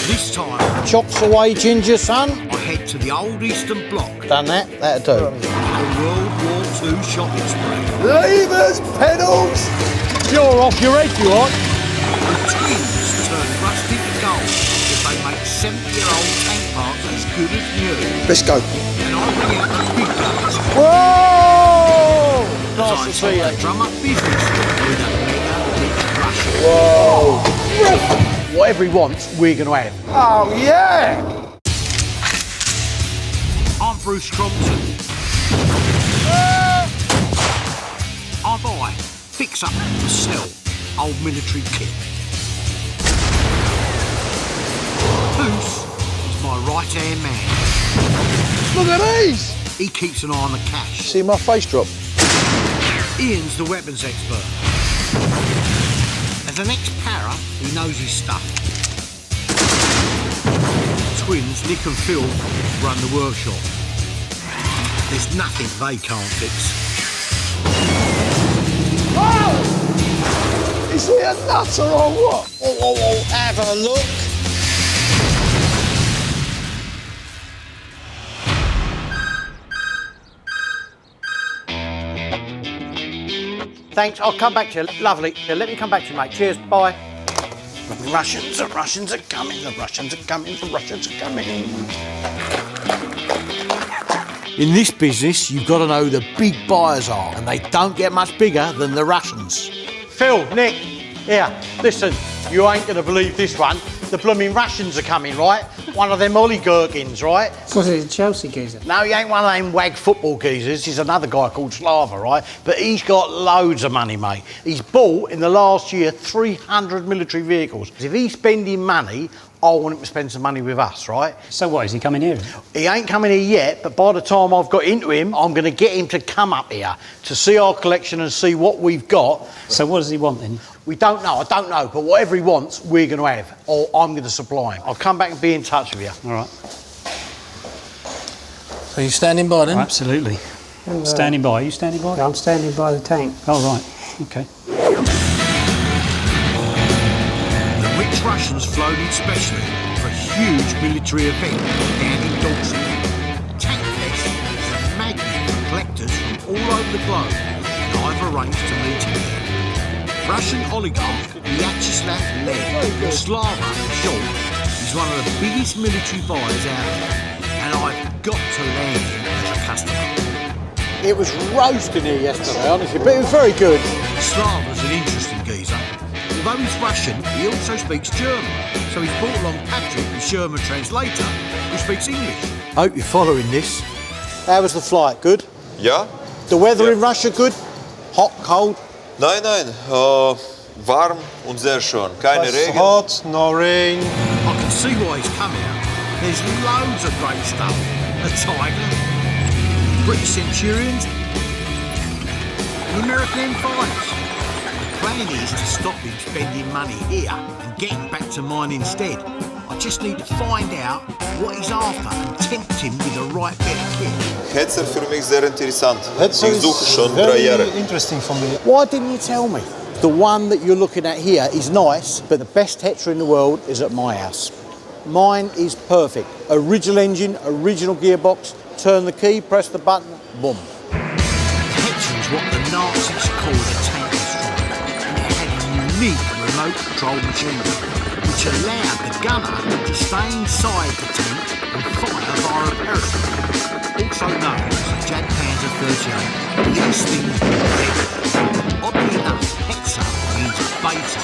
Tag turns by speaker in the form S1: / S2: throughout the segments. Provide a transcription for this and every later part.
S1: This time,
S2: Chops away, ginger, son.
S1: I head to the old Eastern Bloc.
S2: Done that, that'll do.
S1: A World War II shopping spree.
S3: Levers, pedals!
S2: You're off your head, you are.
S1: The twins turn rust into gold if they make 70-year-old tank parts as good as new.
S3: Let's go.
S1: And I bring out the big guns.
S2: Whoa! Nice to
S1: As
S2: see
S1: I
S2: you.
S1: drum up business with a mega rich Russian.
S2: Whoa! Whatever he wants, we're going to have.
S3: Oh, yeah!
S1: I'm Bruce Crompton. I buy, fix up, and sell old military kit. Bruce is my right-hand man.
S3: Look at these!
S1: He keeps an eye on the cash.
S3: See my face drop?
S1: Ian's the weapons expert. As an ex-para, he knows his stuff. Twins, Nick and Phil, run the workshop. There's nothing they can't fix.
S3: Oh! Is he a nutter or what?
S2: Oh, have a look. Thanks, I'll come back to you. Lovely. Yeah, let me come back to you, mate. Cheers, bye. The Russians are coming, the Russians are coming, the Russians are coming. In this business, you've got to know who the big buyers are, and they don't get much bigger than the Russians. Phil, Nick, here, listen, you ain't going to believe this one. The blooming Russians are coming, right? One of them oligarchins, right?
S4: What's it, a Chelsea geezer?
S2: No, he ain't one of them wag football geezers. He's another guy called Slava, right? But he's got loads of money, mate. He's bought, in the last year, 300 military vehicles. If he's spending money, I want him to spend some money with us, right?
S4: So what, is he coming here?
S2: He ain't coming here yet, but by the time I've got into him, I'm going to get him to come up here to see our collection and see what we've got.
S4: So what does he want then?
S2: We don't know, I don't know, but whatever he wants, we're going to have, or I'm going to supply him. I'll come back and be in touch with you.
S4: All right.
S5: Are you standing by then?
S4: Absolutely. Standing by. Are you standing by?
S6: I'm standing by the tank.
S4: Oh, right. OK.
S1: The rich Russians flown in specially for a huge military event down in Dorset. Tank Fest is a magnet for collectors from all over the globe, and I've arranged to meet him there. Russian oligarch Vyacheslav Lev, or Slava for short, is one of the biggest military buyers out there, and I've got to land him as a customer.
S2: It was roasting here yesterday, honestly, but it was very good.
S1: Slava's an interesting geezer. Although he's Russian, he also speaks German, so he's brought along Patrick, the German translator, who speaks English.
S2: Hope you're following this. How was the flight? Good?
S7: Ja?
S2: The weather in Russia good? Hot, cold?
S7: Nein, warm und sehr schön. Keine Regen.
S3: Hot, no rain.
S1: I can see why he's come here. There's loads of great stuff. A Tiger, British Centurions, and American M5s. The plan is to stop him spending money here and get him back to mine instead. I just need to find out what he's after and tempt him with the right bit of kit.
S7: Hetzer für mich sehr interessant.
S3: Hetzer
S7: Ich suche schon
S3: is
S7: 3 Jahre.
S3: very interesting for me.
S2: Why didn't you tell me? The one that you're looking at here is nice, but the best Hetzer in the world is at my house. Mine is perfect. Original engine, original gearbox, turn the key, press the button, boom.
S1: The Hetzer is what the Nazis called a tank destroyer, and it had a unique remote control machinery, which allowed the gunner to stay inside the tank and fire via a periscope. Also known as a Jad Panzer 38, these things were deadly. Oddly enough, Hetzer means beta,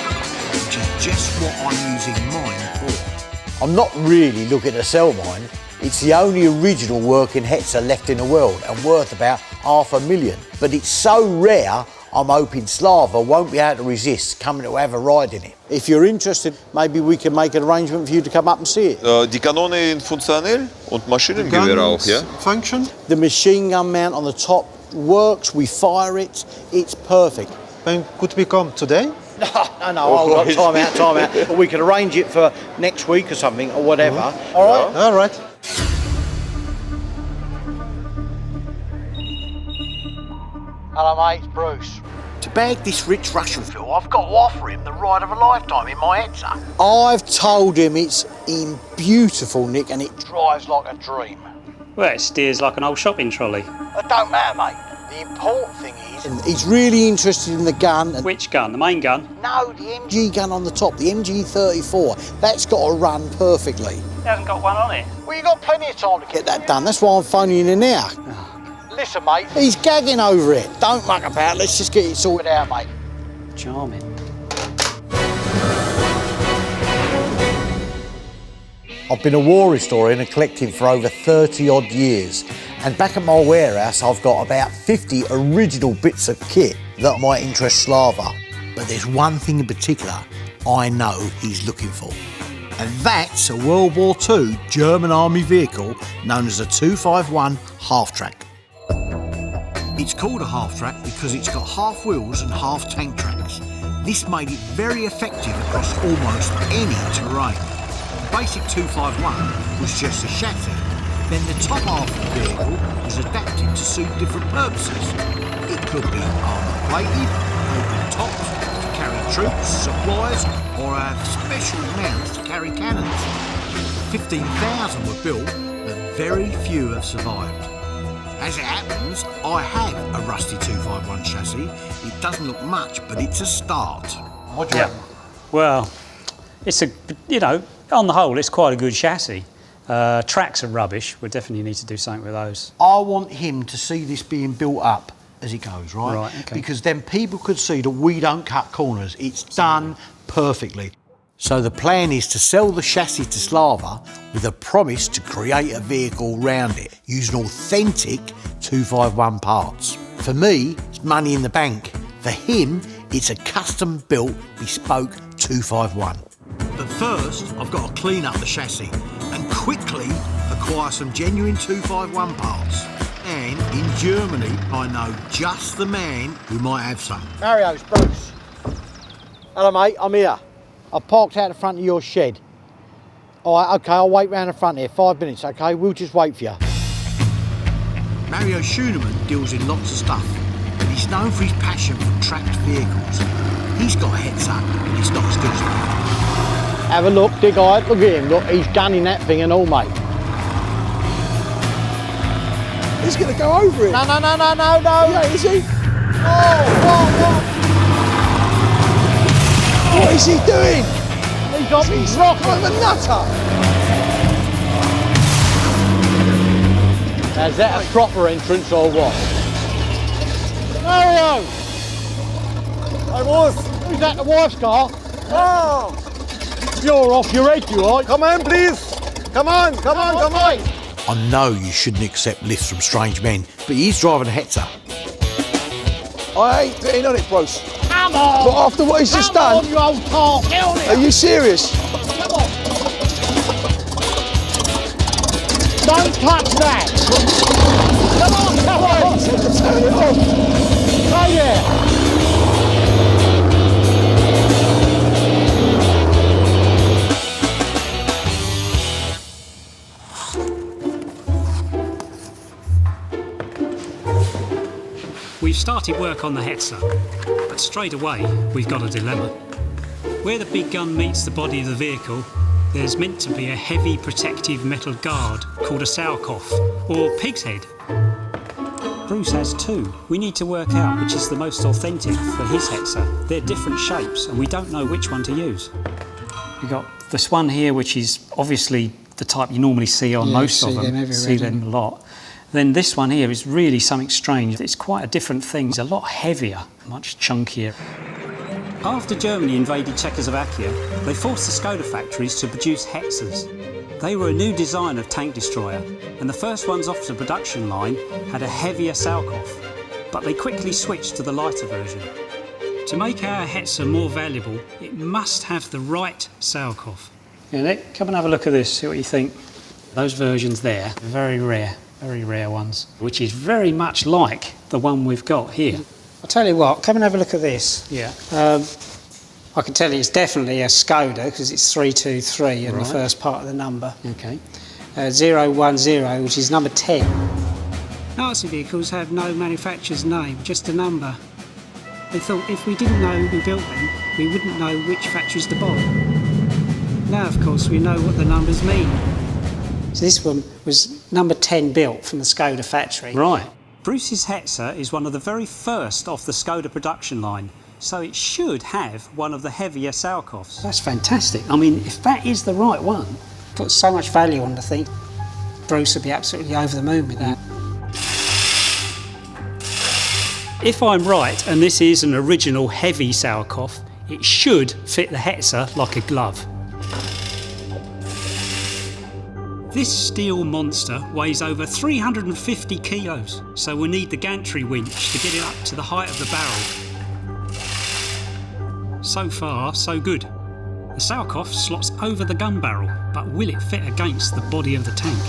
S1: which is just what I'm using mine for.
S2: I'm not really looking to sell mine. It's the only original working Hetzer left in the world and worth about $500,000. But it's so rare, I'm hoping Slava won't be able to resist coming to have a ride in it. If you're interested, maybe we can make an arrangement for you to come up and see it.
S7: Die Kanone funktionell und Maschinengewehr auch, ja?
S3: Function?
S2: The machine gun mount on the top works, we fire it, it's perfect.
S3: When could we come today?
S2: No, hold on, time out. But we can arrange it for next week or something, or whatever. All right?
S3: All right.
S2: Hello, mate, it's Bruce.
S1: To bag this rich Russian fuel, I've got to offer him the ride of a lifetime in my Hetzer.
S2: I've told him it's in beautiful nick and it drives like a dream.
S4: Well, it steers like an old shopping trolley.
S1: It don't matter, mate. The important thing is...
S2: And he's really interested in the gun. And
S4: Which gun? The main gun?
S2: no, the MG gun on the top, the MG34, that's got to run perfectly.
S4: It hasn't got one on it.
S2: Well, you've got plenty of time to get that done. That's why I'm phoning you in now.
S1: Listen, mate.
S2: He's gagging over it. Don't muck about. Let's just get it sorted out, mate.
S4: Charming.
S2: I've been a war historian and collecting for over 30 odd years. And back at my warehouse, I've got about 50 original bits of kit that might interest Slava. But there's one thing in particular I know he's looking for. And that's a World War II German army vehicle known as a 251 half-track.
S1: It's called a half-track because it's got half wheels and half tank tracks. This made it very effective across almost any terrain. The basic 251 was just a chassis. Then the top half of the vehicle was adapted to suit different purposes. It could be armour-plated, open tops to carry troops, supplies, or have special mounts to carry cannons. 15,000 were built, but very few have survived. As it happens, I have a rusty 251 chassis. It doesn't look much, but it's a start.
S2: What do you reckon?
S4: Well, it's a, you know, on the whole, it's quite a good chassis. Tracks are rubbish. We definitely need to do something with those.
S2: I want him to see this being built up as it goes, right?
S4: Right, okay.
S2: Because then people could see that we don't cut corners. It's done perfectly. So the plan is to sell the chassis to Slava with a promise to create a vehicle round it using authentic 251 parts. For me, it's money in the bank. For him, it's a custom-built, bespoke 251.
S1: But first, I've got to clean up the chassis and quickly acquire some genuine 251 parts. And in Germany, I know just the man who might have some.
S2: Mario, it's Bruce. Hello, mate, I'm here. I've parked out the front of your shed. All right, OK, I'll wait round the front here. 5 minutes, OK? We'll just wait for you.
S1: Mario Schooneman deals in lots of stuff, but he's known for his passion for tracked vehicles. He's got a Hetzer, but it's not as good as mine.
S2: Have a look, dig-eyed. Look at him, look, he's gunning that thing and all, mate.
S3: He's going to go over it.
S2: No.
S3: Yeah, is he?
S2: Oh,
S3: What is he doing?
S2: He's got me rocking.
S3: I'm a nutter.
S2: Is that a proper entrance or what? Mario!
S3: Hey, Wolf.
S2: Is that the wife's car?
S3: Oh,
S2: You're off your head, you are.
S3: come on, please. Come on.
S2: I know you shouldn't accept lifts from strange men, but he's driving a Hetzer.
S3: I ain't getting on it, Bruce.
S2: Come on!
S3: Not after what he's just
S2: Come
S3: done.
S2: on, you old tart! Get on it!
S3: Are you serious?
S2: Come on! Don't touch that! Come on!
S3: Turn it off.
S2: Stay there!
S4: We've started work on the Hetzer, but straight away we've got a dilemma. Where the big gun meets the body of the vehicle, there's meant to be a heavy protective metal guard called a Salkoff, or pig's head. Bruce has two. We need to work out which is the most authentic for his Hetzer. They're different shapes and we don't know which one to use. We've got this one here, which is obviously the type you normally see on most of them. See them a lot. Then this one here is really something strange. It's quite a different thing. It's a lot heavier, much chunkier. After Germany invaded Czechoslovakia, they forced the Skoda factories to produce Hetzers. They were a new design of tank destroyer, and the first ones off the production line had a heavier Salkoff, but they quickly switched to the lighter version. To make our Hetzer more valuable, it must have the right Salkoff. Yeah, Nick, come and have a look at this, see what you think. Those versions there are very rare ones, which is very much like the one we've got here.
S5: I'll tell you what, come and have a look at this.
S4: Yeah.
S5: I can tell you it's definitely a Skoda because it's 323 in
S4: Right.
S5: the first part of the number.
S4: Okay.
S5: 010, which is number 10.
S6: Nazi vehicles have no manufacturer's name, just a number.
S4: They thought if we didn't know who built them, we wouldn't know which factories to buy. Now, of course, we know what the numbers mean.
S5: So this one was number 10 built from the Skoda factory.
S4: Right. Bruce's Hetzer is one of the very first off the Skoda production line, so it should have one of the heavier Salkoffs.
S5: That's fantastic. I mean, if that is the right one, put so much value on the thing. Bruce would be absolutely over the moon with that.
S4: If I'm right, and this is an original heavy Salkoff, it should fit the Hetzer like a glove. This steel monster weighs over 350 kilos, so we'll need the gantry winch to get it up to the height of the barrel. So far, so good. The Salkoff slots over the gun barrel, but will it fit against the body of the tank?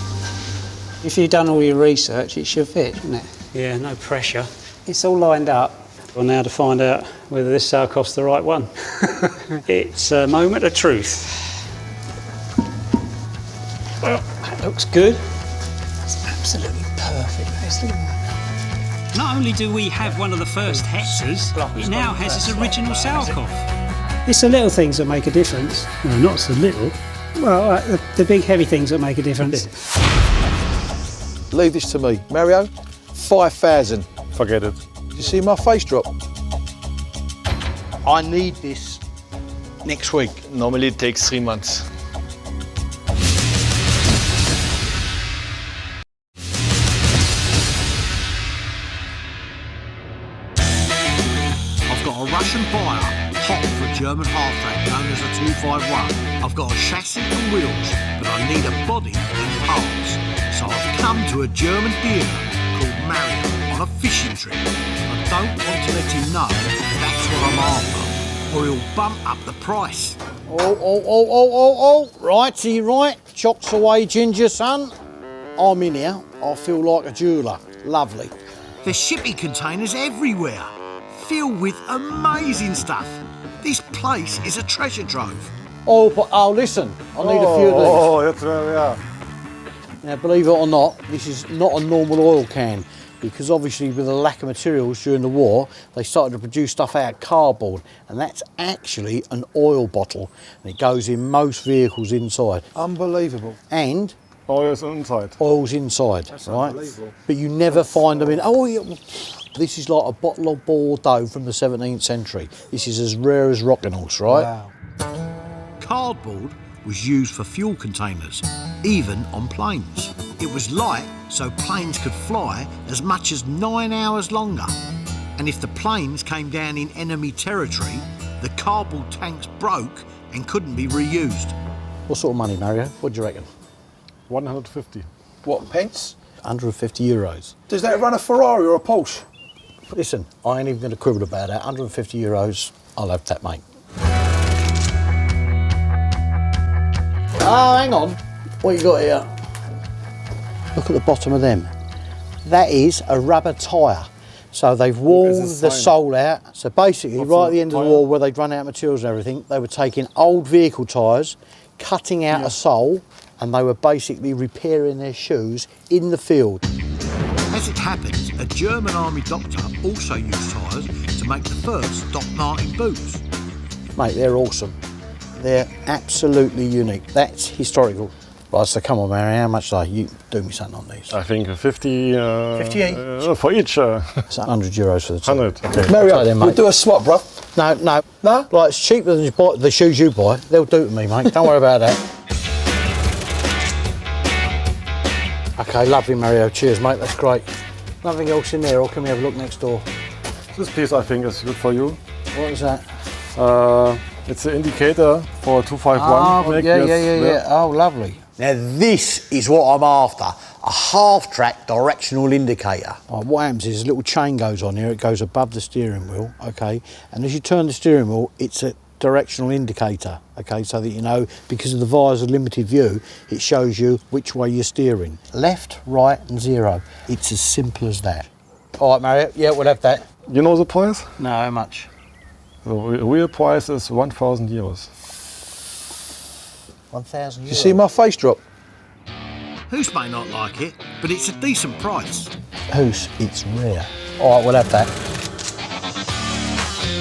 S5: If you've done all your research, it should fit, shouldn't it?
S4: Yeah, no pressure.
S5: It's all lined up.
S4: Well, now to find out whether this Salkoff's the right one. It's a moment of truth.
S5: Well, that looks good. It's absolutely perfect, isn't it?
S4: Not only do we have one of the first Hetzers, it now has its original Salkoff.
S5: It's the little things that make a difference.
S4: No, not so little.
S5: Well, the big heavy things that make a difference.
S3: Leave this to me. Mario, 5,000.
S6: Forget it.
S3: You see my face drop?
S2: I need this next week.
S6: Normally it takes 3 months.
S1: I've got a Russian buyer, hot for a German half-track known as a 251. I've got a chassis and wheels, but I need a body and parts. So I've come to a German dealer called Mario on a fishing trip. I don't want to let him know that's what I'm after, or he'll bump up the price.
S2: Oh. Righty, right. Chocks away, ginger, son. I'm in here. I feel like a jeweller. Lovely.
S1: There's shipping containers everywhere, filled with amazing stuff. This place is a treasure trove.
S2: Oh, listen. I need a few of these.
S6: Oh, that's where we are.
S2: Now, believe it or not, this is not a normal oil can, because obviously with the lack of materials during the war, they started to produce stuff out of cardboard, and that's actually an oil bottle, and it goes in most vehicles inside.
S3: Unbelievable.
S2: And
S6: Oil is inside.
S2: oil's inside, right?
S3: unbelievable.
S2: But you never find them in. This is like a bottle of Bordeaux from the 17th century. This is as rare as rocking horse, right?
S3: Wow.
S1: Cardboard was used for fuel containers, even on planes. It was light, so planes could fly as much as 9 hours longer. And if the planes came down in enemy territory, the cardboard tanks broke and couldn't be reused.
S2: What sort of money, Mario? What do you reckon?
S6: 150.
S3: What, pence?
S2: 150 euros.
S3: Does that run a Ferrari or a Porsche?
S2: Listen, I ain't even going to quibble about that. 150 euros, I'll have that, mate. Oh, hang on. What you got here? Look at the bottom of them. That is a rubber tyre. So they've worn the sole out. So basically, right at the end of the war, where they'd run out of materials and everything, they were taking old vehicle tyres, cutting out a sole, and they were basically repairing their shoes in the field.
S1: As it happens, a German army doctor also used tyres to make the first Doc Martin boots.
S2: Mate, they're awesome. They're absolutely unique. That's historical. Right, so come on, Mary, how much are you? Do me something on these.
S6: I think 50.
S2: 50 each?
S6: For each.
S2: It's 100 euros for the two.
S6: 100. Okay.
S3: Mario,
S2: Then,
S3: we'll
S2: mate.
S3: do a swap, bruv.
S2: No.
S3: No?
S2: Like, it's cheaper than you buy, the shoes you buy. They'll do it to me, mate. Don't worry about that. Okay, lovely, Mario. Cheers, mate. That's great. Nothing else in there, or can we have a look next door?
S6: This piece I think is good for you.
S2: What is that?
S6: It's an indicator for 251.
S2: Oh,
S6: make.
S2: yeah.
S6: Yes,
S2: Oh, lovely. Now, this is what I'm after. A half-track directional indicator. Right, what happens is a little chain goes on here. It goes above the steering wheel, okay? And as you turn the steering wheel, it's a directional indicator, okay? So that you know, because of the visor's limited view, it shows you which way you're steering. Left, right, and 0. It's as simple as that. All right, Mario. Yeah, we'll have that.
S6: You know the price?
S2: No, how much?
S6: The real price is 1,000 euros.
S2: 1,000 euros.
S3: You see my face drop?
S1: Hoos may not like it, but it's a decent price.
S2: Hoos, it's rare. All right, we'll have that.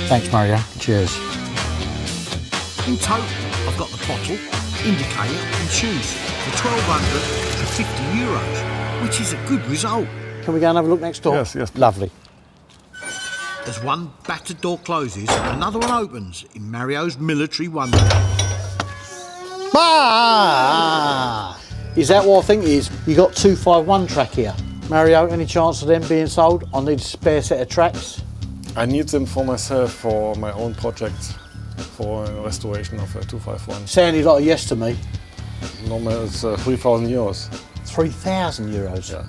S2: Thanks, Mario. Cheers.
S1: In total, I've got the bottle, indicator and shoes for €1,250, which is a good result.
S2: Can we go and have a look next door?
S6: Yes, yes.
S2: Lovely.
S1: As one battered door closes, another one opens in Mario's military wonderland.
S2: Ah! Is that what I think it is? You got 251 track here. Mario, any chance of them being sold? I need a spare set of tracks.
S6: I need them for myself, for my own project, for restoration of a 251.
S2: Sounded like a yes to me.
S6: Normal it's €3,000.
S2: 3,000 euros.
S6: Yeah.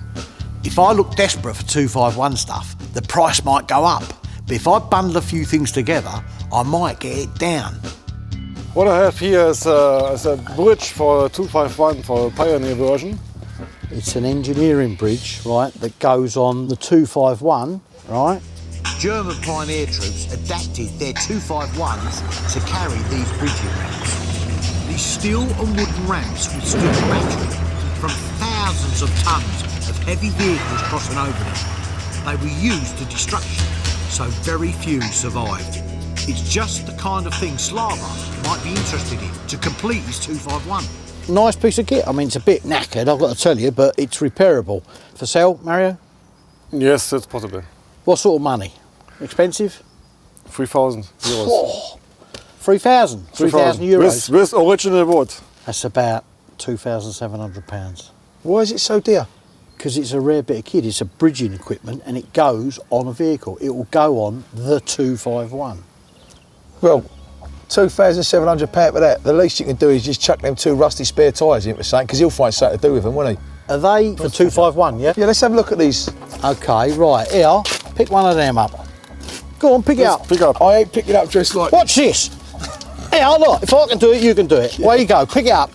S1: If I look desperate for 251 stuff, the price might go up. But if I bundle a few things together, I might get it down.
S6: What I have here is a bridge for 251 for the Pioneer version.
S2: It's an engineering bridge, right, that goes on the 251, right?
S1: German pioneer troops adapted their 251s to carry these bridging ramps. These steel and wooden ramps withstood battery from thousands of tons of heavy vehicles crossing over them. They were used to destruction, so very few survived. It's just the kind of thing Slava might be interested in to complete his 251.
S2: Nice piece of kit. I mean, it's a bit knackered, I've got to tell you, but it's repairable. For sale, Mario?
S6: Yes, it's possible.
S2: What sort of money? Expensive?
S6: €3,000.
S2: Oh, 3,000? 3,000 euros?
S6: With original wood.
S2: That's about £2,700.
S3: Why is it so dear?
S2: Because it's a rare bit of kit. It's a bridging equipment and it goes on a vehicle. It will go on the 251.
S3: Well, £2,700 for that. The least you can do is just chuck them 2 rusty spare tyres into something, because he'll find something to do with them, won't he?
S2: Are they for 251, yeah?
S3: Yeah, let's have a look at these.
S2: Okay, right, here, pick one of them up. Go on, pick it up.
S6: Pick up.
S3: I ain't picking up just like...
S2: Watch this. Here, look, if I can do it, you can do it. Away you go, pick it up.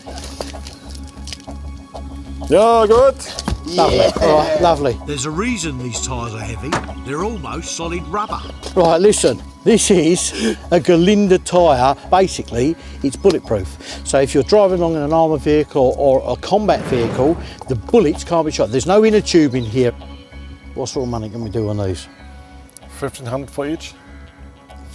S6: Yeah, good.
S2: Lovely, all right, lovely.
S1: There's a reason these tyres are heavy. They're almost solid rubber.
S2: Right, listen, this is a Galinda tyre. Basically, it's bulletproof. So if you're driving along in an armoured vehicle or a combat vehicle, the bullets can't be shot. There's no inner tubing here. What sort of money can we do on these?
S6: 1,500 for each.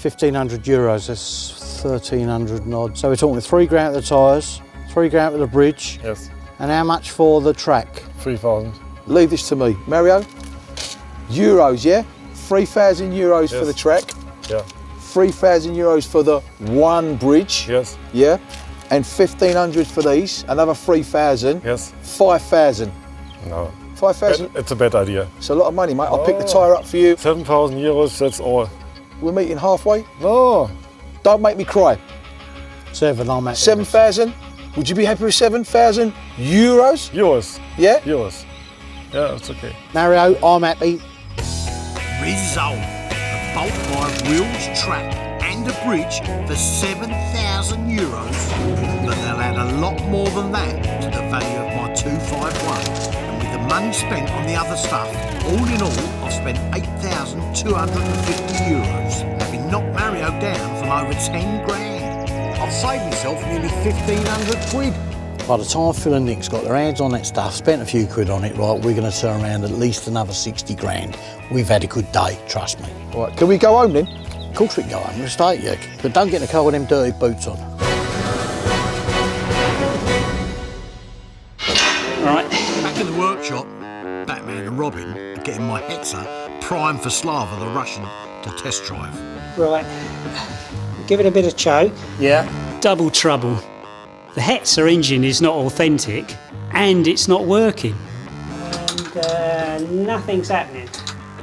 S2: 1,500 euros, that's 1,300 and odd. So we're talking £3,000 for the tyres, £3,000 for the bridge.
S6: Yes.
S2: And how much for the track?
S6: 3,000.
S3: Leave this to me. Mario, euros, yeah? 3,000 euros for the track.
S6: Yeah.
S3: 3,000 euros for the one bridge.
S6: Yes.
S3: Yeah? And 1,500 for these. Another 3,000.
S6: Yes.
S3: 5,000.
S6: No.
S3: 5,000?
S6: It's a bad idea.
S3: It's a lot of money, mate. I'll pick the tyre up for you.
S6: €7,000, that's all.
S3: We're meeting halfway.
S6: No.
S3: Don't make me cry.
S2: 7, I'm at
S3: 7,000. Would you be happy with 7,000 euros?
S6: Euros.
S3: Yeah?
S6: Euros. Yeah, it's okay.
S2: Mario, I'm happy.
S1: Result. A bulk buy of wheels, track and a bridge for €7,000. But they'll add a lot more than that to the value of my 251. And with the money spent on the other stuff, all in all, I've spent €8,250, having knocked Mario down from over 10 grand. I've saved myself nearly 1,500 quid.
S2: By the time Phil and Nick's got their hands on that stuff, spent a few quid on it, right, we're going to turn around at least another 60 grand. We've had a good day, trust me.
S3: Right, can we go home then?
S2: Of course we can go home, we'll stay at you. But don't get in the car with them dirty boots on.
S5: Right.
S1: Back in the workshop, Batman and Robin are getting my Hetzer primed for Slava, the Russian, to test drive.
S5: Right. Give it a bit of choke.
S2: Yeah.
S4: Double trouble. The Hetzer engine is not authentic and it's not working.
S5: And nothing's happening.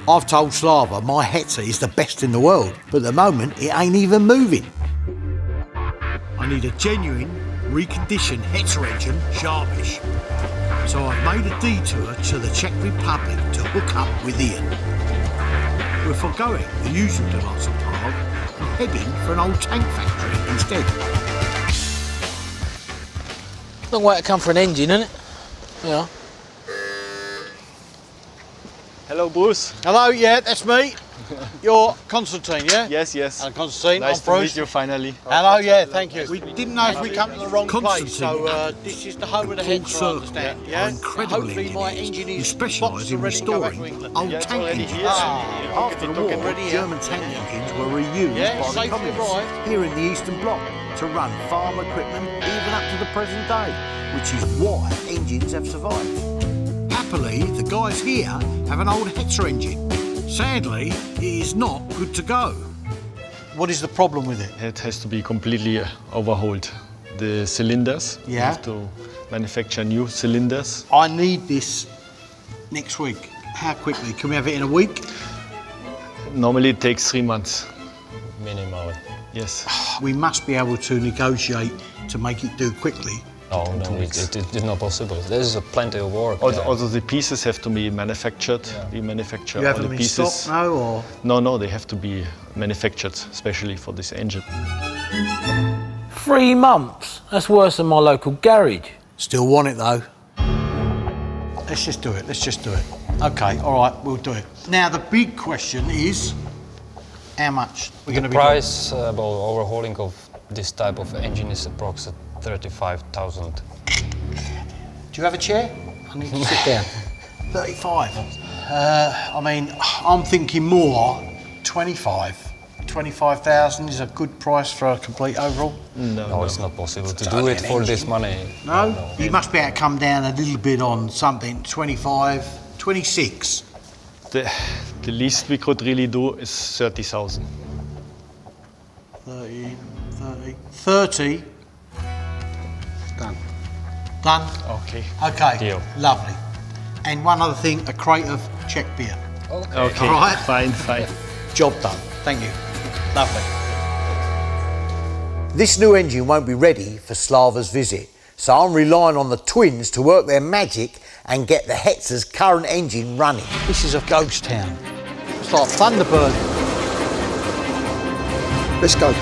S1: I've told Slava my Hetzer is the best in the world, but at the moment it ain't even moving. I need a genuine, reconditioned Hetzer engine, sharpish. So I've made a detour to the Czech Republic to hook up with Ian. We're foregoing the usual delights of Prague and heading for an old tank factory instead.
S8: Long way to come for an engine, isn't it? Yeah.
S6: Hello, Bruce.
S2: Hello, yeah, that's me. You're Constantine, yeah?
S9: Yes, yes.
S2: And Constantine,
S9: Nice
S2: I'm
S9: to
S2: Bruce.
S9: meet you finally.
S2: Hello, yeah, thank you. We didn't know if we come to the wrong place,
S1: Constantine
S2: so this is the home of the Hetzer, I understand.
S1: Are incredible
S2: Hopefully my
S1: engineers
S2: engine
S1: who
S2: is
S1: specialise in
S2: boxed and ready to go back to
S1: restoring
S2: England.
S1: old
S9: Yeah, it's
S1: tank
S9: already
S1: engines.
S9: here.
S1: After the war, German tank engines were reused
S2: Yeah,
S1: by the
S2: safely
S1: communists
S2: arrived.
S1: here in the Eastern Bloc to run farm equipment even up to the present day, which is why engines have survived. Happily, the guys here have an old Hetzer engine. Sadly, it is not good to go.
S2: What is the problem with it?
S9: It has to be completely overhauled. The cylinders, you
S2: Yeah.
S9: have to manufacture new cylinders.
S2: I need this next week. How quickly? Can we have it in a week?
S9: Normally it takes 3 months.
S10: Minimal.
S9: Yes.
S2: We must be able to negotiate to make it do quickly.
S10: No, it is not possible. There is plenty of work.
S9: Also the pieces have to be manufactured. We manufacture
S2: You
S9: all
S2: have
S9: the
S2: them in
S9: pieces.
S2: stock now, or?
S9: No, they have to be manufactured, especially for this engine.
S8: 3 months? That's worse than my local garage.
S2: Still want it though. Let's just do it. Let's just do it. Okay, all right, we'll do it. Now the big question is, how much we're going to
S10: The
S2: be doing?
S10: price about overhauling of this type of engine is approximately 35,000.
S2: Do you have a chair? I need to sit down. 35. I mean, I'm thinking more. 25. 25,000 is a good price for a complete overhaul.
S10: No, it's not possible to
S2: It's
S10: do
S2: only
S10: it
S2: an
S10: for this
S2: engine.
S10: money.
S2: No? You must be able to come down a little bit on something. 25, 26.
S9: The least we could really do is 30,000.
S2: 30, 30. 30. Done. Done?
S9: Okay.
S2: Okay.
S10: Deal.
S2: Lovely. And one other thing, a crate of Czech beer.
S9: Okay.
S2: All right.
S9: Fine.
S2: Job done. Thank you. Lovely.
S1: This new engine won't be ready for Slava's visit, so I'm relying on the twins to work their magic and get the Hetzer's current engine running.
S2: This is a ghost town. It's like Thunderbird. Let's go.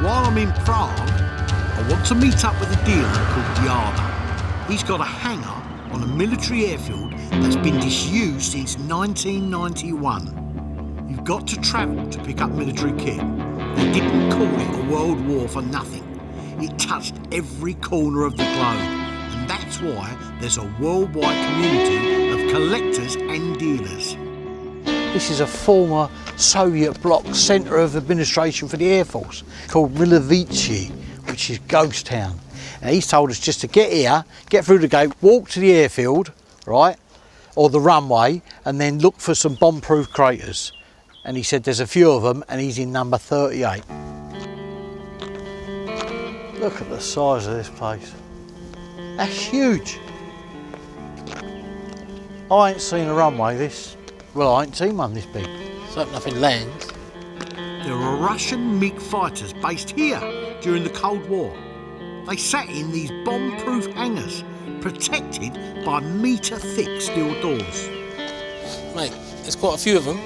S1: While I'm in Prague, I want to meet up with a dealer called Yarda. He's got a hangar on a military airfield that's been disused since 1991. You've got to travel to pick up military kit. They didn't call it a world war for nothing. It touched every corner of the globe, and that's why there's a worldwide community of collectors and dealers.
S2: This is a former Soviet bloc centre of administration for the Air Force called WWII, which is ghost town. And he's told us just to get here, get through the gate, walk to the airfield, right, or the runway, and then look for some bomb-proof craters. And he said there's a few of them, and he's in number 38. Look at the size of this place. That's huge. I ain't seen a runway this. Well, I ain't seen one this big.
S8: It's like nothing lands.
S1: There were Russian MiG fighters based here during the Cold War. They sat in these bomb-proof hangars, protected by metre-thick steel doors.
S8: Mate, there's quite a few of them.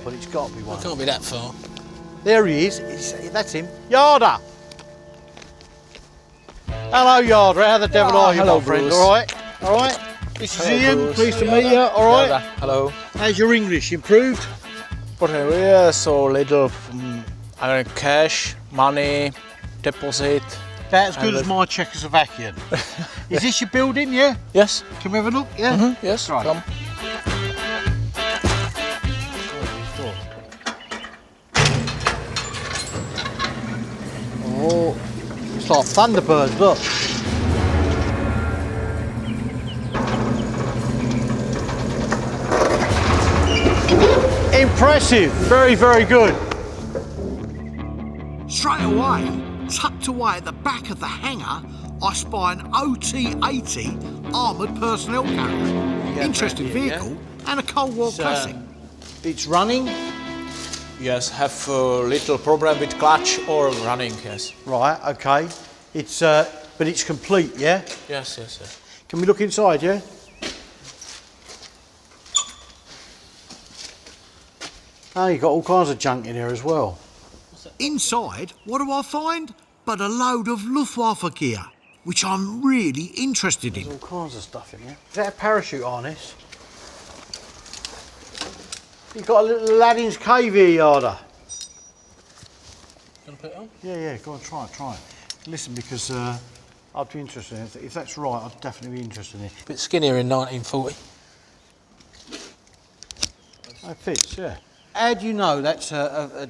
S2: But it's got to be one.
S8: Can't be that far.
S2: There he is. That's him. Yarda! Hello, Yarda. How the devil are you,
S8: hello,
S2: my friend?
S8: Bruce.
S2: All right? All right? This is Ian.
S8: Bruce.
S2: Pleased to meet you. All right?
S8: Hello.
S2: How's your English? Improved?
S11: But here, so little cash, money, deposit.
S2: About as good as my Czechoslovakian. Is this your building, yeah?
S11: Yes.
S2: Can we have a look? Yeah?
S11: Yes.
S2: Right.
S11: Come.
S2: Oh, it's like Thunderbirds, look. Impressive. Very, very good.
S1: Straight away, tucked away at the back of the hangar, I spy an OT-80 armoured personnel carrier. Interesting vehicle and a Cold War classic.
S2: It's running.
S11: Yes, have a little problem with clutch or running. Yes.
S2: Right, okay. It's but it's complete, yeah?
S11: Yes, yes, yes.
S2: Can we look inside, yeah? Oh, you've got all kinds of junk in here as well.
S1: Inside, what do I find? But a load of Luftwaffe gear, which I'm really interested in.
S2: All kinds of stuff in here. Is that a parachute harness? You've got a little Aladdin's cave here, Yarda.
S8: Gonna put it on?
S2: Yeah, go on, try it. Listen, because I'd be interested in it. If that's right, I'd definitely be interested in it.
S8: Bit skinnier in 1940.
S2: It fits, yeah. How do you know that's a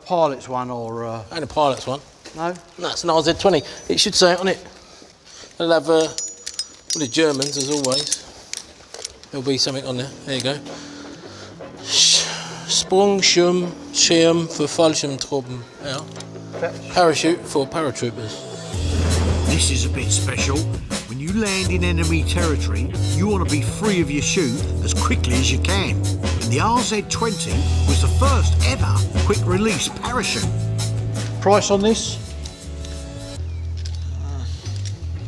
S2: pilot's one or...
S8: Ain't a pilot's one.
S2: No?
S8: No, it's an RZ20. It should say it on it. They'll have, well, the Germans, as always. There'll be something on there. There you go. Sprungschirm für Fallschirmtruppen. Yeah. Parachute for paratroopers.
S1: This is a bit special. When you land in enemy territory, you want to be free of your chute as quickly as you can. And the RZ20 was the first ever quick-release parachute.
S2: Price on this?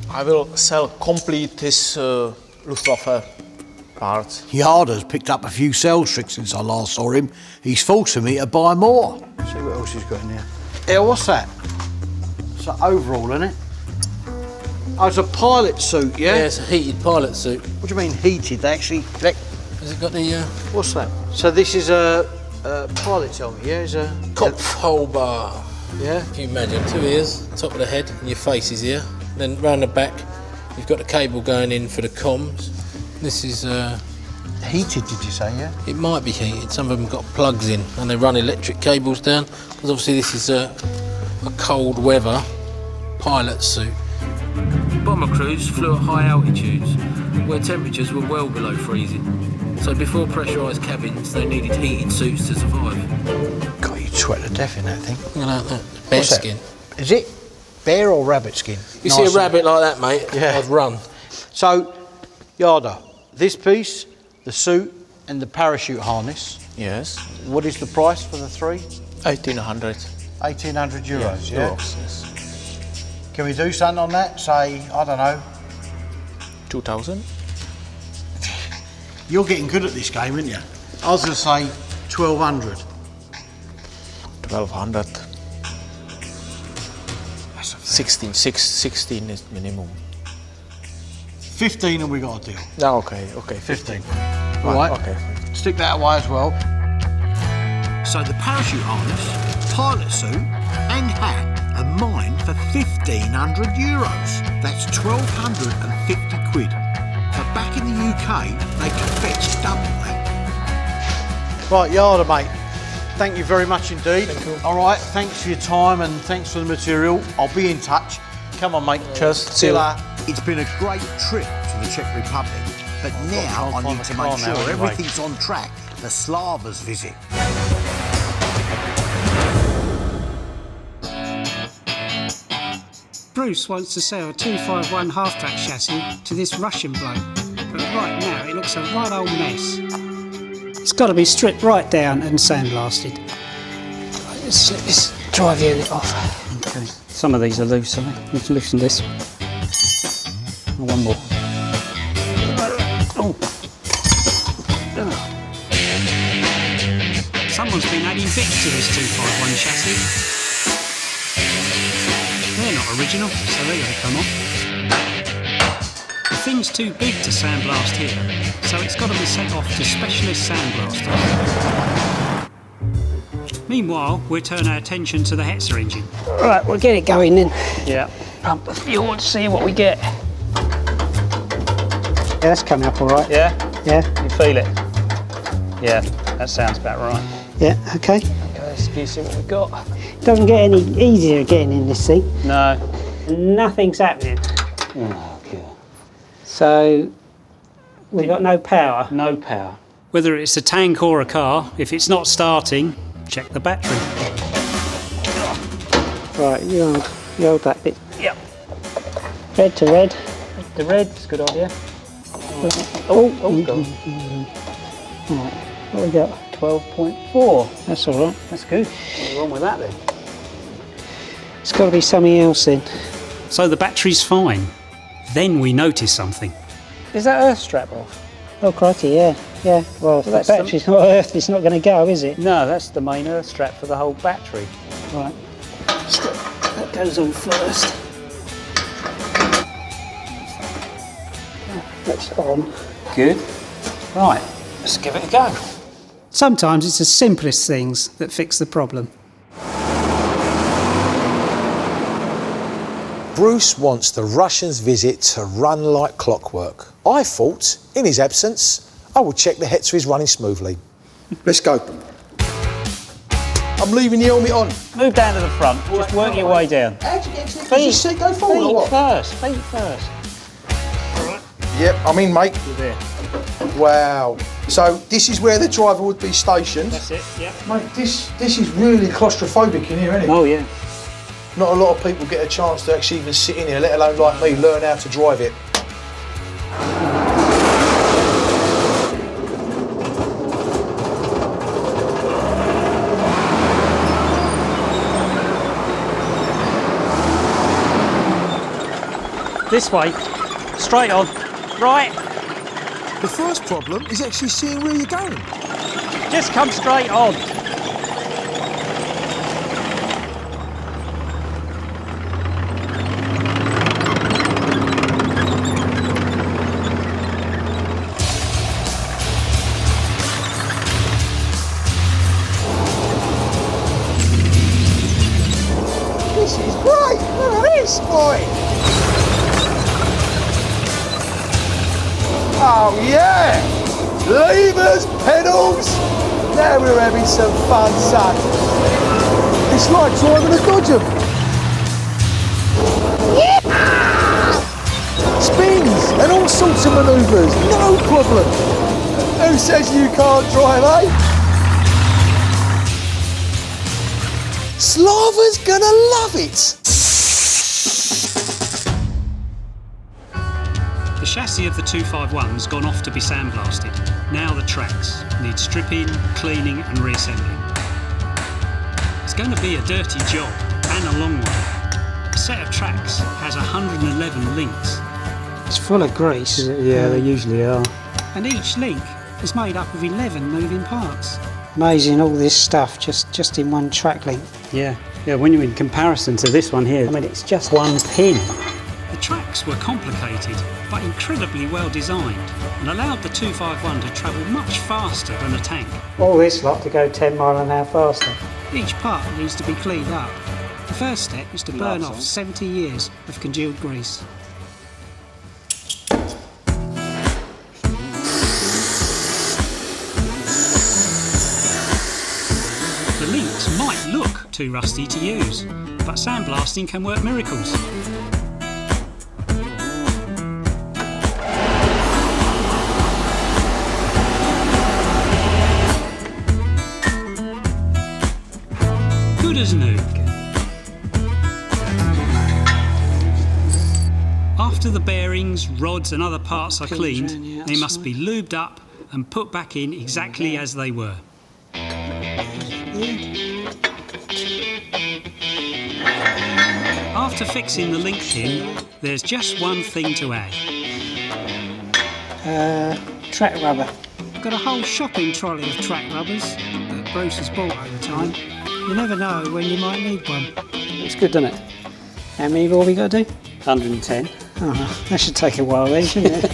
S11: I will sell complete this Luftwaffe parts.
S2: Yarda's picked up a few sales tricks since I last saw him. He's forcing me to buy more. See what else he's got in here. Yeah, what's that? It's an overall, isn't it? Oh, it's a pilot suit, yeah?
S8: Yeah, it's a heated pilot suit.
S2: What do you mean heated? They actually...
S8: Has it got the...
S2: What's that? So this is a pilot's helmet, yeah? It's a...
S8: Kopfhörer.
S2: Yeah?
S8: If you imagine, 2 ears, top of the head, and your face is here. Then round the back, you've got the cable going in for the comms. This is...
S2: Heated, did you say, yeah?
S8: It might be heated. Some of them got plugs in, and they run electric cables down, because obviously this is a cold weather pilot suit. Bomber crews flew at high altitudes, where temperatures were well below freezing. So before pressurised cabins, they needed heated suits to survive.
S2: God, you'd sweat to death in that thing.
S8: Look at that, bear
S2: What's that?
S8: skin.
S2: Is it bear or rabbit skin?
S8: You see a rabbit like that, mate,
S2: Yeah.
S8: I'd run.
S2: So, Yarda, this piece, the suit and the parachute harness.
S11: Yes.
S2: What is the price for the three?
S11: 1800.
S2: 1,800 euros, yeah?
S11: Euros, yes.
S2: Can we do something on that? Say, I don't know.
S11: 2000.
S2: You're getting good at this game, aren't you? I was going to say 1,200.
S11: 1200.
S2: That's a
S11: 16 is minimum.
S2: 15 and we got a deal.
S11: No, okay,
S2: 15.
S11: Right,
S2: All right.
S11: okay.
S2: Stick that away as well.
S1: So the parachute harness, pilot suit and hat are mine for 1,500 euros. That's 1,250 quid. But back in the UK, they can fetch double that.
S2: Right, Yarda, mate. Thank you very much indeed. Thank you. All right, thanks for your time and thanks for the material. I'll be in touch. Come on, mate.
S11: Cheers.
S2: See you later.
S1: It's been a great trip to the Czech Republic, but now I need to make sure everything's on track for Slava's visit.
S5: Bruce wants to sell a 251 half-track chassis to this Russian bloke, but right now it looks a right old mess. It's got to be stripped right down and sandblasted. Right, let's slip this drive unit off. Okay. Some of these are loose, I think. Let's loosen this. One more. Oh. Someone's been adding bits to this 251 chassis. They're not original, so they're going to come off. The thing's too big to sandblast here, so it's got to be sent off to specialist sandblasters. Meanwhile, we'll turn our attention to the Hetzer engine. Right, we'll get it going then. Yeah. Pump the fuel and see what we get. Yeah, that's coming up all right. Yeah? Yeah. You feel it? Yeah, that sounds about right. Yeah, okay. Okay, let's see what we've got. Doesn't get any easier getting in this thing. No. Nothing's happening. Oh, good. So, we've got no power? No power. Whether it's a tank or a car, if it's not starting, check the battery. Right, you hold that bit. Yep. Red to red. Red to red, it's a good idea. Oh, God. Right, what have we got? 12.4. That's all right. That's good. What's wrong with that then? It's got to be something else then. So the battery's fine. Then we notice something. Is that earth strap off? Oh, crikey, yeah. Yeah, well, if that battery's not earth, it's not going to go, is it? No, that's the main earth strap for the whole battery. Right, that goes on first. That's on. Good. Right, let's give it a go. Sometimes it's the simplest things that fix the problem.
S3: Bruce wants the Russians' visit to run like clockwork. I thought, in his absence, I would check the Hetzer is running smoothly. Let's go. I'm leaving the helmet on.
S5: Move down to the front, just work your way down.
S3: How'd you get to the feet? Go forward or what?
S5: Feet first.
S3: Yep, I'm in, mate.
S5: You're there.
S3: Wow. So this is where the driver would be stationed.
S5: That's it, yeah.
S3: Mate, this is really claustrophobic in here, isn't it?
S5: Oh, yeah.
S3: Not a lot of people get a chance to actually even sit in here, let alone like me, learn how to drive it.
S5: This way, straight on, right.
S3: The first problem is actually seeing where you're going.
S5: Just come straight on.
S3: This is great! Look at this, boy! Oh yeah! Levers, pedals! Now we're having some fun, son. It's like driving a Dodgem. Yeah! Spins and all sorts of manoeuvres, no problem. Who says you can't drive, eh? Slava's gonna love it!
S4: The chassis of the 251's gone off to be sandblasted. Now the tracks need stripping, cleaning and reassembling. It's going to be a dirty job and a long one. A set of tracks has 111 links.
S5: It's full of grease. Yeah, they usually are.
S4: And each link is made up of 11 moving parts.
S5: Amazing, all this stuff just in one track link. Yeah, when you're in comparison to this one here, I mean, it's just one pin.
S4: The tracks were complicated, but incredibly well designed, and allowed the 251 to travel much faster than a tank.
S5: All this lot to go 10 mile an hour faster.
S4: Each part needs to be cleaned up. The first step is to burn off 70 years of congealed grease. The links might look too rusty to use, but sandblasting can work miracles. Good as new. After the bearings, rods and other parts are cleaned, they must be lubed up and put back in exactly as they were. After fixing the link pin, there's just one thing to add.
S5: Track rubber.
S4: I've got a whole shopping trolley of track rubbers that Bruce has bought over time. You never know when you might need one.
S5: It's good, doesn't it? How many more we got to do? 110. Oh, that should take a while then, shouldn't it?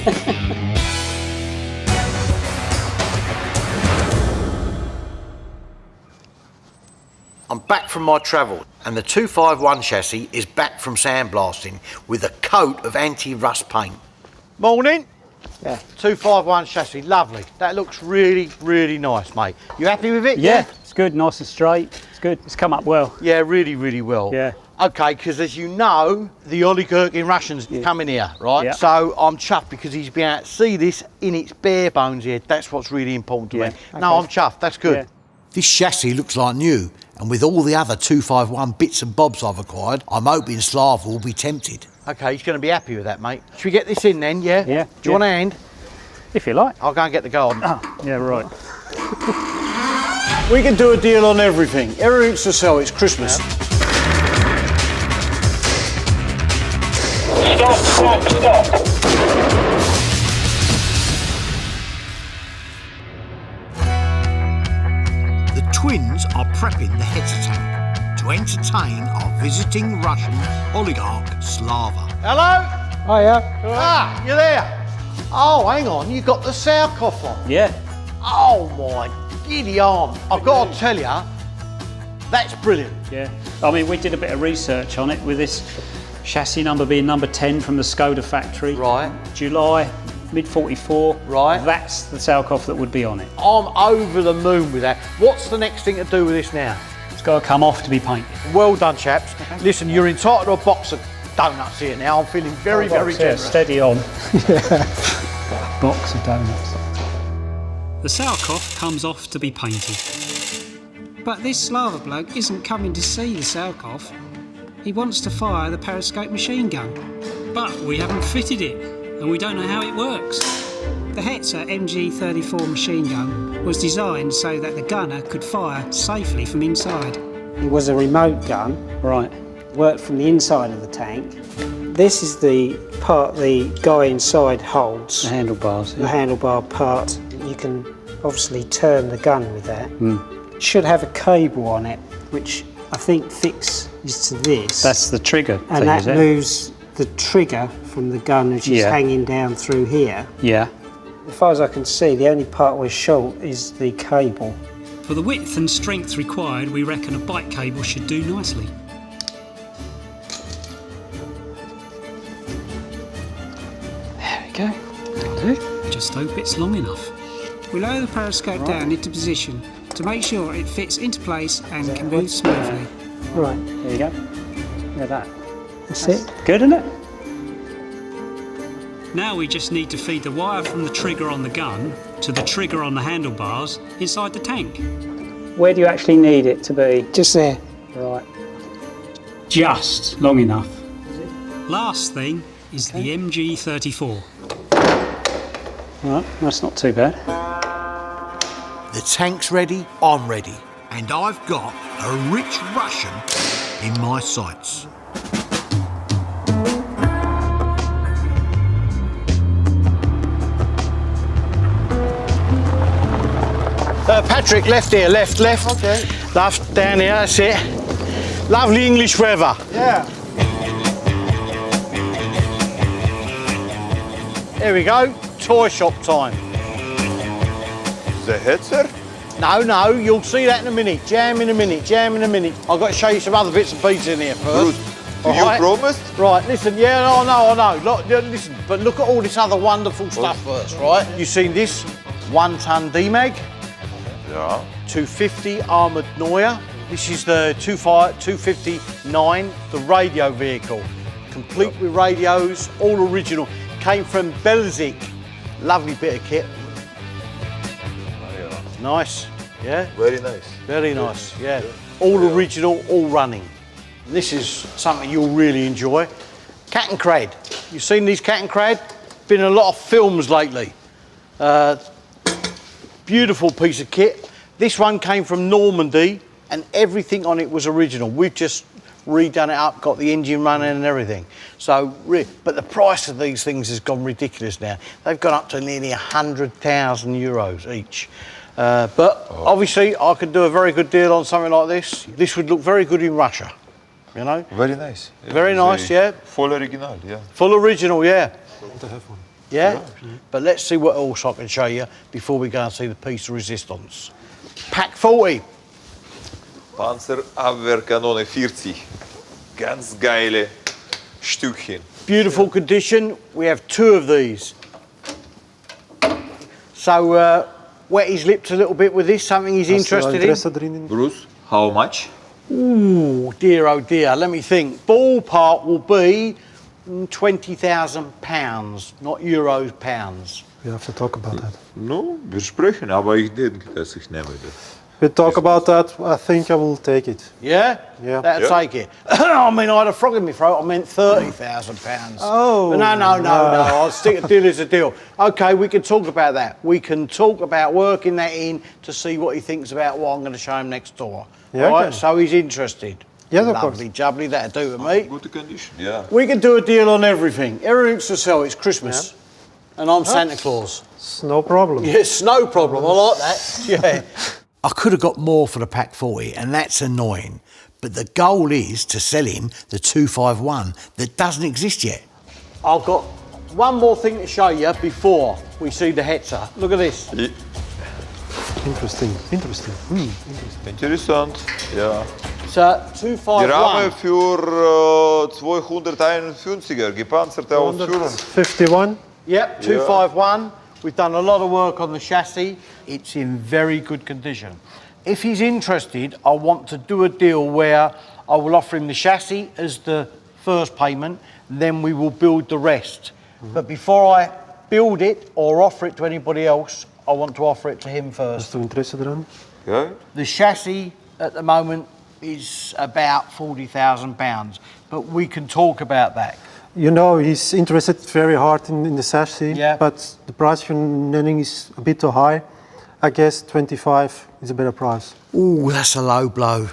S2: I'm back from my travel and the 251 chassis is back from sandblasting with a coat of anti-rust paint. Morning.
S5: Yeah.
S2: 251 chassis, lovely. That looks really, really nice, mate. You happy with it?
S5: Yeah, it's good, nice and straight. It's good, it's come up well.
S2: Yeah, really, really well.
S5: Yeah.
S2: Okay, because as you know, the Oligarch in Russian's coming here, right?
S5: Yeah.
S2: So I'm chuffed because he's been able to see this in its bare bones here. That's what's really important to me. No, I'm chuffed, that's good.
S5: Yeah.
S2: This chassis looks like new, and with all the other 251 bits and bobs I've acquired, I'm hoping Slava will be tempted. Okay, he's going to be happy with that, mate. Should we get this in then, yeah?
S5: Yeah.
S2: Do you want a hand?
S5: If you like.
S2: I'll go and get the garden.
S5: Oh, yeah, right.
S11: We can do a deal on everything. Everything's to sell, it's Christmas.
S12: Stop.
S1: The twins are prepping the Hetzer tank to entertain our visiting Russian oligarch Slava.
S2: Hello?
S5: Hiya.
S2: Ah, you there? Oh, hang on, you got the Sourkoff on.
S5: Yeah.
S2: Oh my giddy arm. I've got to tell you, that's brilliant.
S5: Yeah. I mean, we did a bit of research on it with this chassis number being number 10 from the Skoda factory.
S2: Right.
S5: July, mid-44.
S2: Right.
S5: That's the Sourkoff that would be on it.
S2: I'm over the moon with that. What's the next thing to do with this now?
S5: It's got to come off to be painted.
S2: Well done, chaps. Listen, you're entitled to a box of donuts here now. I'm feeling very, very generous.
S5: Yeah, steady on. Box of donuts.
S4: The Sourkoff comes off to be painted. But this Slava bloke isn't coming to see the Sourkoff. He wants to fire the periscope machine gun. But we haven't fitted it, and we don't know how it works. The Hetzer MG34 machine gun was designed so that the gunner could fire safely from inside.
S5: It was a remote gun. Right. Worked from the inside of the tank. This is the part the guy inside holds. The handlebars. The handlebar part. You can obviously turn the gun with that. It should have a cable on it, which I think fixes to this. That's the trigger thing, and that moves the trigger from the gun, which is hanging down through here. Yeah. As far as I can see, the only part we're short is the cable.
S4: For the width and strength required, we reckon a bike cable should do nicely.
S5: There we go. That'll do.
S4: Just hope it's long enough. We lower the periscope down into position to make sure it fits into place and can move smoothly.
S5: Right, there you go. Look at that. That's it. Good, isn't it?
S4: Now we just need to feed the wire from the trigger on the gun to the trigger on the handlebars inside the tank.
S5: Where do you actually need it to be? Just there. Right.
S4: Just long enough. Last thing is the MG34.
S5: Right, that's not too bad.
S1: The tank's ready, I'm ready. And I've got a rich Russian in my sights.
S2: Patrick, left here, left.
S11: Okay.
S2: Left, down here, that's it. Lovely English weather.
S11: Yeah.
S2: There we go, toy shop time.
S7: The Hetzer?
S2: No, you'll see that in a minute. Jam in a minute. I've got to show you some other bits and pieces in here first.
S7: Bruce, do you promise?
S2: Right, listen, I know. Listen, but look at all this other wonderful stuff first, right? You seen this 1-ton D-Mag?
S7: Yeah.
S2: 250 armoured Neue. This is the 259, the radio vehicle. Complete with radios, all original. Came from Belgic. Lovely bit of kit. Nice, yeah?
S7: Very nice.
S2: Very nice, yeah. All original, all running. This is something you'll really enjoy. Cat and Crad. You've seen these Cat and Crad? Been in a lot of films lately. Beautiful piece of kit. This one came from Normandy and everything on it was original. We've just redone it up, got the engine running and everything. So, but the price of these things has gone ridiculous now. They've gone up to nearly 100,000 euros each. But obviously I could do a very good deal on something like this. This would look very good in Russia, you know?
S7: Very nice. Yeah,
S2: very nice, yeah.
S7: Full original, yeah.
S2: Full original, yeah. Yeah? But let's see what else I can show you before we go and see the piece of resistance. Pack 40.
S7: Panzerabwehrkanone 40. Ganz geile Stückchen.
S2: Beautiful condition. We have 2 of these. So, wet his lips a little bit with this, something he's interested in.
S7: Bruce, how much?
S2: Ooh, dear, oh dear, let me think. Ballpark will be £20,000, not euros, pounds.
S3: We have to talk about that.
S7: No, wir sprechen, aber ich denke, dass ich nehme das.
S3: We talk about that. I think I will take it.
S2: Yeah?
S3: Yeah.
S2: That'll take it. I mean, I had a frog in my throat. I meant £30,000.
S3: Oh.
S2: But no. I'll stick a deal as a deal. Okay, we can talk about that. We can talk about working that in to see what he thinks about what I'm going to show him next door.
S3: Yeah,
S2: right?
S3: okay.
S2: So he's interested.
S3: Yes, of course.
S2: Lovely jubbly, that'll do with me.
S7: Good condition, yeah.
S2: We can do a deal on everything. Everything's to sell. It's Christmas. Yeah. And I'm Santa Claus.
S3: It's no problem.
S2: Yes, no problem. I like that. Yeah. I could have got more for the Pack 40, and that's annoying. But the goal is to sell him the 251 that doesn't exist yet.
S12: I've got one more thing to show you before we see the Hetzer. Look at this.
S13: Interesting.
S7: Interessant, ja.
S12: So,
S7: Die
S12: 251.
S7: Rahmen für 251er, gepanzerte Ausführung.
S13: 51.
S12: Yep, 251. We've done a lot of work on the chassis. It's in very good condition. If he's interested, I want to do a deal where I will offer him the chassis as the first payment, then we will build the rest. But before I build it or offer it to anybody else, I want to offer it to him first.
S13: Hast du Interesse daran?
S7: Ja.
S12: The chassis at the moment is about £40,000, but we can talk about that.
S13: You know, he's interested very hard in the chassis, but the price you're naming is a bit too high. I guess 25 is a better price.
S2: Ooh, that's a low blow.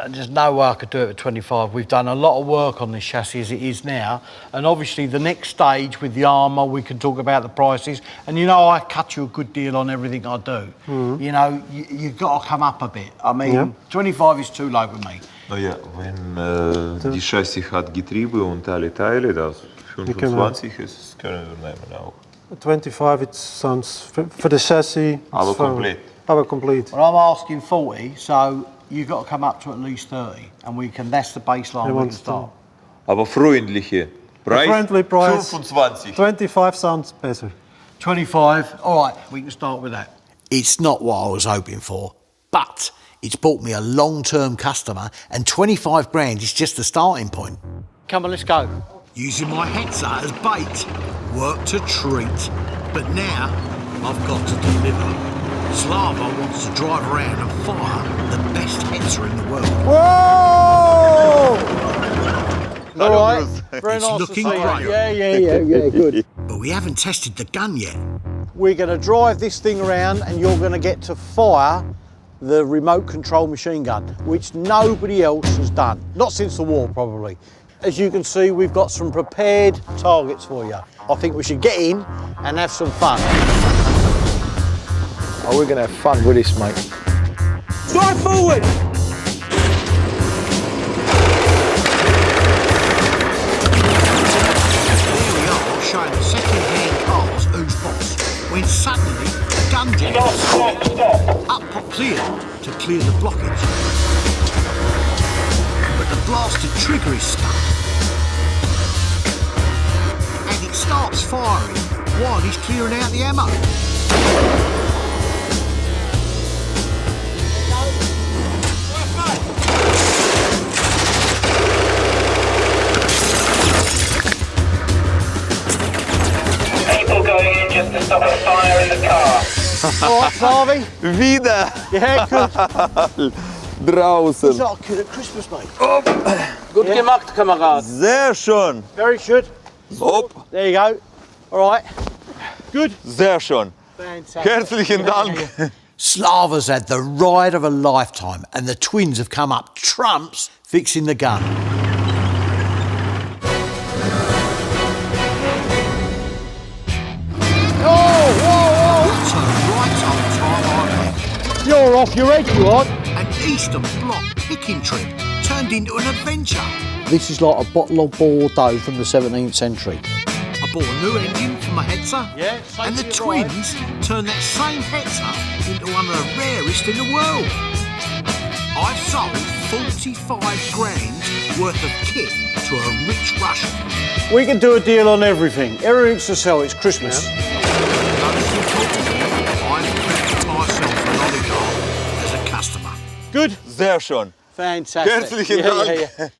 S12: There's no way I could do it at 25. We've done a lot of work on this chassis as it is now, and obviously the next stage with the armour, we can talk about the prices. And you know, I cut you a good deal on everything I do. You know, you've got to come up a bit. I mean, 25 is too low with me.
S7: Naja, wenn die Chassis hat Getriebe und alle Teile, das 25 ist, können wir nehmen auch.
S13: 25, it sounds for the chassis.
S7: Aber komplett.
S13: Aber complete.
S12: Well, I'm asking 40, so you've got to come up to at least 30, and we can. That's the baseline we can start.
S7: Aber freundliche Preis.
S13: Friendly price.
S7: 25.
S13: 25 sounds better.
S12: 25. All right, we can start with that.
S2: It's not what I was hoping for, but it's bought me a long-term customer, and 25 grand is just the starting point.
S12: Come on, let's go.
S1: Using my Hetzer as bait, worked a treat. But now, I've got to deliver. Slava wants to drive around and fire the best Hetzer in the world.
S12: Whoa! All right, very
S1: It's
S12: nice
S1: looking
S12: to see
S1: great.
S12: you. Yeah, good.
S1: But we haven't tested the gun yet.
S12: We're going to drive this thing around, and you're going to get to fire the remote control machine gun, which nobody else has done. Not since the war, probably. As you can see, we've got some prepared targets for you. I think we should get in and have some fun.
S3: Oh, we're going to have fun with this, mate.
S12: Drive forward!
S1: There we are, showing the second-hand cars who's boss, when suddenly the gun jams up pops Clear to clear the blockage. But the blasted trigger is stuck. And it starts firing while he's clearing out the ammo.
S14: People going in just to stop a fire in the car.
S12: All right, Harvey.
S7: Wieder.
S12: Yeah, good.
S7: Draußen.
S12: He's not good at Christmas, mate.
S14: Gut gemacht, Kamerad.
S7: Sehr schön.
S12: Very good.
S7: Hopp.
S12: There you go. All right. Good.
S7: Sehr schön.
S12: Fantastic.
S7: Herzlichen Dank.
S2: Slava's had the ride of a lifetime, and the twins have come up trumps fixing the gun.
S1: What a right old time I had.
S12: You're off your head, you are.
S1: An Eastern Bloc picking trip turned into an adventure.
S12: This is like a bottle of Bordeaux from the 17th century.
S1: I bought a new engine for my Hetzer,
S12: Yeah,
S1: and the twins turned that same Hetzer into one of the rarest in the world. I've sold 45 grand worth of kit to a rich Russian.
S12: We can do a deal on everything. Everything's to sell. It's Christmas.
S1: Most importantly, I've prepared myself an oligarch as a customer.
S12: Good.
S7: Sehr schön.
S12: Fantastic.
S7: Herzlichen Dank.